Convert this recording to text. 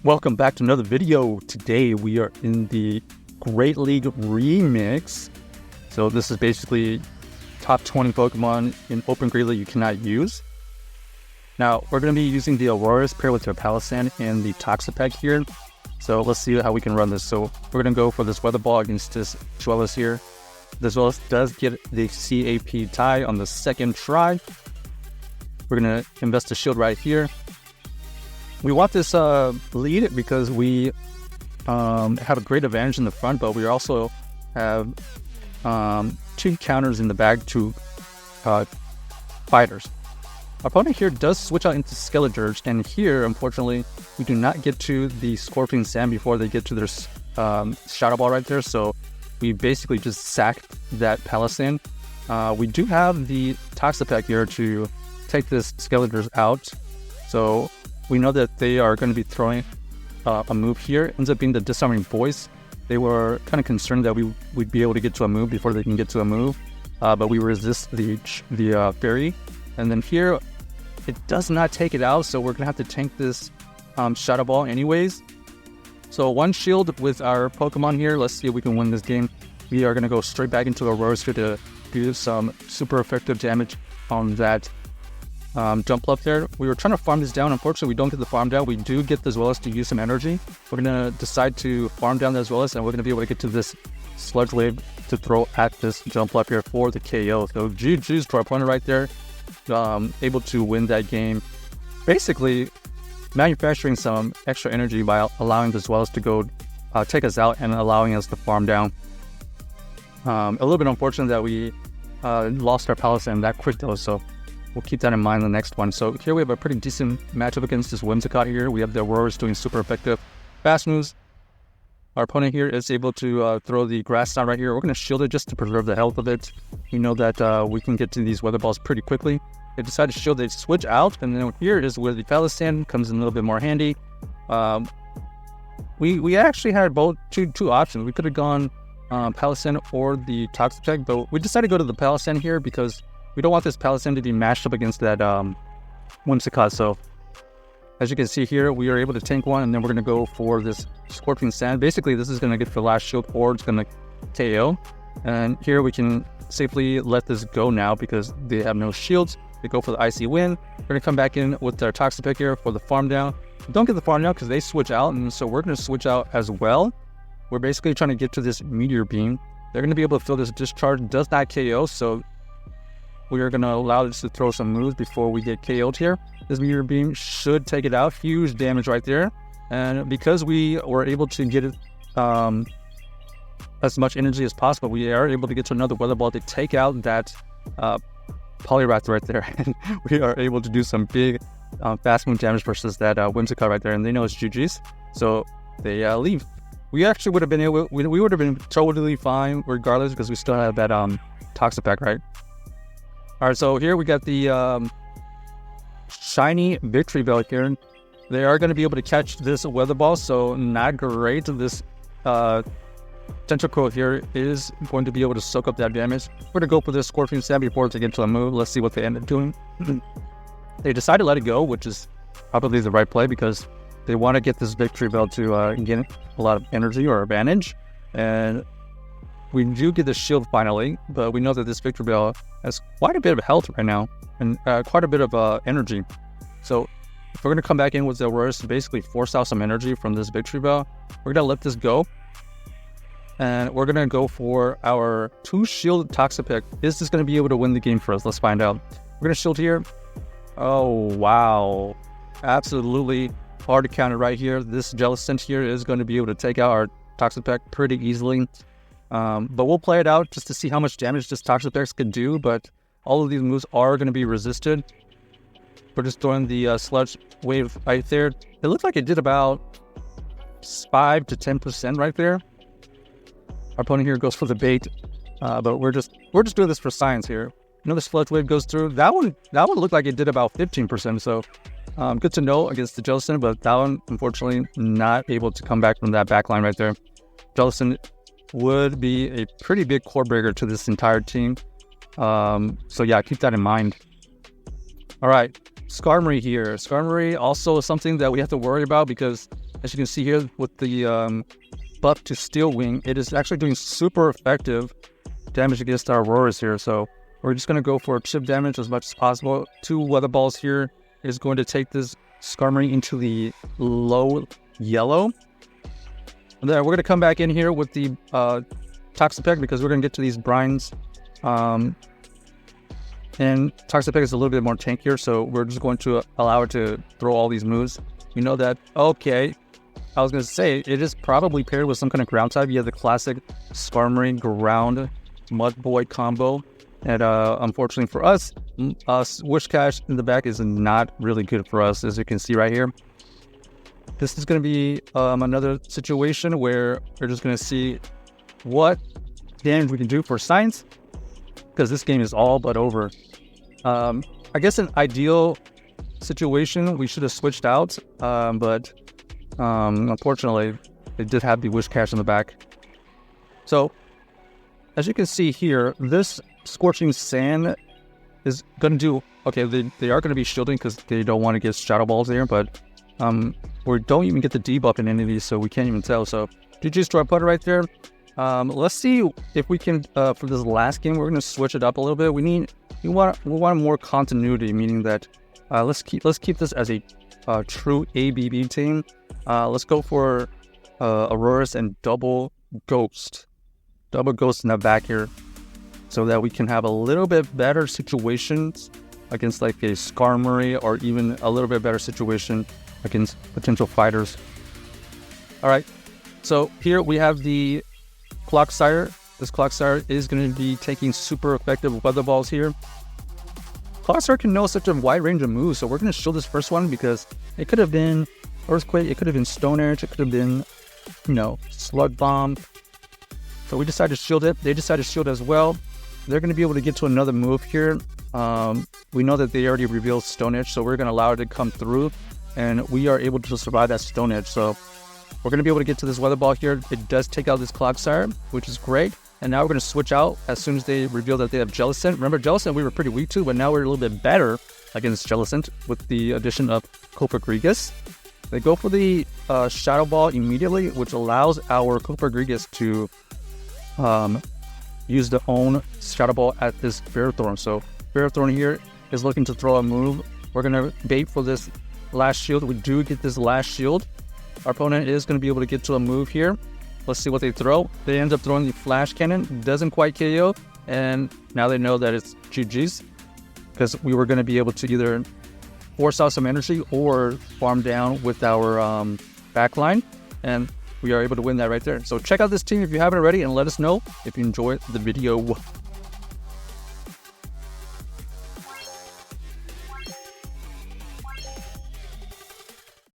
Welcome back to another video. Today we are in the Great League Remix. So this is basically top 20 Pokemon in Open Great League you cannot use. Now we're going to be using the Aurorus paired with their Palossand and the Toxapex here. So let's see how we can run this. So we're going to go for this Weather Ball against this Jellicent here. This Jellicent does get the CAP tie on the second try. We're going to invest a shield right here. We want this lead because we have a great advantage in the front, but we also have two counters in the bag to fighters. Our opponent here does switch out into Skeledirge, and here, unfortunately, we do not get to the Scorpion Sand before they get to their Shadow Ball right there, so we basically just sacked that Palossand. We do have the Toxapex here to take this Skeledirge out, so we know that they are going to be throwing a move here. It ends up being the Disarming Voice. They were kind of concerned that we'd be able to get to a move before they can get to a move, but we resist the Fairy. And then here, it does not take it out, so we're going to have to tank this Shadow Ball anyways. So one shield with our Pokemon here. Let's see if we can win this game. We are going to go straight back into Aurorus here to do some super effective damage on that jump up there. We were trying to farm this down. Unfortunately, we don't get the farm down. We do get the Jellicent to use some energy. We're going to decide to farm down the Jellicent, and we're going to be able to get to this Sludge Wave to throw at this jump up here for the KO. So GG's to our opponent right there. Able to win that game. Basically, manufacturing some extra energy by allowing the Jellicent to go take us out and allowing us to farm down. A little bit unfortunate that we lost our Palossand that quick though, so we'll keep that in mind in the next one. So here we have a pretty decent matchup against this Whimsicott here. We have the Aurorus doing super effective fast moves. Our opponent here is able to throw the Grass Knot right here. We're going to shield it just to preserve the health of it. We know that we can get to these Weather Balls pretty quickly. They decide to shield, they switch out, and then here is where the Palossand comes in a little bit more handy. We actually had both two options. We could have gone Palossand or the Toxapex, but we decided to go to the Palossand here because we don't want this Palossand to be mashed up against that Whimsicott. So as you can see here, we are able to tank one, and then we're going to go for this Scorpion Sand. Basically, this is going to get the last shield, or it's going to KO. And here we can safely let this go now because they have no shields. They go for the Icy Wind. We're going to come back in with our Toxapex here for the farm down. Don't get the farm down because they switch out, and so we're going to switch out as well. We're basically trying to get to this Meteor Beam. They're going to be able to feel this Discharge. Does not KO, so we are going to allow this to throw some moves before we get KO'd here. This Meteor Beam should take it out. Huge damage right there. And because we were able to get it as much energy as possible, we are able to get to another Weather Ball to take out that Poliwrath right there. And we are able to do some big fast move damage versus that Whimsicott right there. And they know it's GG's. So they leave. We actually would have been able, we would have been totally fine regardless because we still have that Toxapex, right? Alright, so here we got the shiny Victory Bell here. They are going to be able to catch this Weather Ball, so not great. This Tentacle here is going to be able to soak up that damage. We're going to go for this Scorpion Sand before they get to a move. Let's see what they end up doing. They decide to let it go, which is probably the right play because they want to get this Victory Bell to gain a lot of energy or advantage. And we do get the shield finally, but we know that this Victory Bell has quite a bit of health right now and quite a bit of energy. So if we're going to come back in with the Aurorus to basically force out some energy from this Victory Bell, we're going to let this go. And we're going to go for our 2-shield Toxapex. Is this going to be able to win the game for us? Let's find out. We're going to shield here. Oh, wow. Absolutely hard to counter right here. This Jellicent here is going to be able to take out our Toxapex pretty easily. But we'll play it out just to see how much damage this Toxapex can do. But all of these moves are going to be resisted. We're just throwing the Sludge Wave right there. It looks like it did about 5 to 10% right there. Our opponent here goes for the bait, but we're just doing this for science here. Another Sludge Wave goes through. That one looked like it did about 15%. So good to know against the Jellicent, but that one unfortunately not able to come back from that backline right there. Jellicent would be a pretty big core breaker to this entire team. So yeah, keep that in mind. All right, Skarmory here. Skarmory also is something that we have to worry about because As you can see here with the buff to Steel Wing, it is actually doing super effective damage against our Aurorus here. So we're just going to go for chip damage as much as possible. 2 Weather Balls here is going to take this Skarmory into the low yellow. And then we're going to come back in here with the Toxapex because we're going to get to these brines. And Toxapex is a little bit more tankier, so we're just going to allow it to throw all these moves. We know that, okay, I was going to say, it is probably paired with some kind of ground type. You have the classic Skarmory ground Mud Boy combo. And unfortunately for us, Whiscash in the back is not really good for us, as you can see right here. This is going to be another situation where we're just going to see what damage we can do for science, because this game is all but over. I guess an ideal situation, we should have switched out, but unfortunately, they did have the Whiscash in the back. So, as you can see here, this Scorching Sand is going to do... Okay, they are going to be shielding because they don't want to get Shadow Balls there, but we don't even get the debuff in any of these, so we can't even tell. So, GG's to our putter right there. Let's see if we can, for this last game, we're going to switch it up a little bit. We want more continuity, meaning that let's keep this as a true ABB team. Let's go for Aurorus and double Ghost in the back here, so that we can have a little bit better situations against like a Skarmory, or even a little bit better situation against potential fighters. All right, so here we have the Clocksire. This Clocksire is going to be taking super effective Weather Balls here. Clocksire can know such a wide range of moves, so we're going to shield this first one because it could have been Earthquake, it could have been Stone Edge, it could have been, Slug Bomb. So we decided to shield it. They decided to shield as well. They're going to be able to get to another move here. We know that they already revealed Stone Edge, so we're going to allow it to come through, and we are able to survive that Stone Edge. So we're going to be able to get to this Weather Ball here. It does take out this Clocksire, which is great. And now we're going to switch out as soon as they reveal that they have Jellicent. Remember, Jellicent we were pretty weak to, but now we're a little bit better against Jellicent with the addition of Copagrigus. They go for the Shadow Ball immediately, which allows our Copagrigus to use their own Shadow Ball at this Ferrothorn. So Ferrothorn here is looking to throw a move. We're going to bait for this last shield. We do get this last shield. Our opponent is going to be able to get to a move here. Let's see what they throw. They end up throwing the Flash Cannon. Doesn't quite KO. And now they know that it's GG's, because we were going to be able to either force out some energy or farm down with our backline. And we are able to win that right there. So check out this team if you haven't already, and let us know if you enjoyed the video.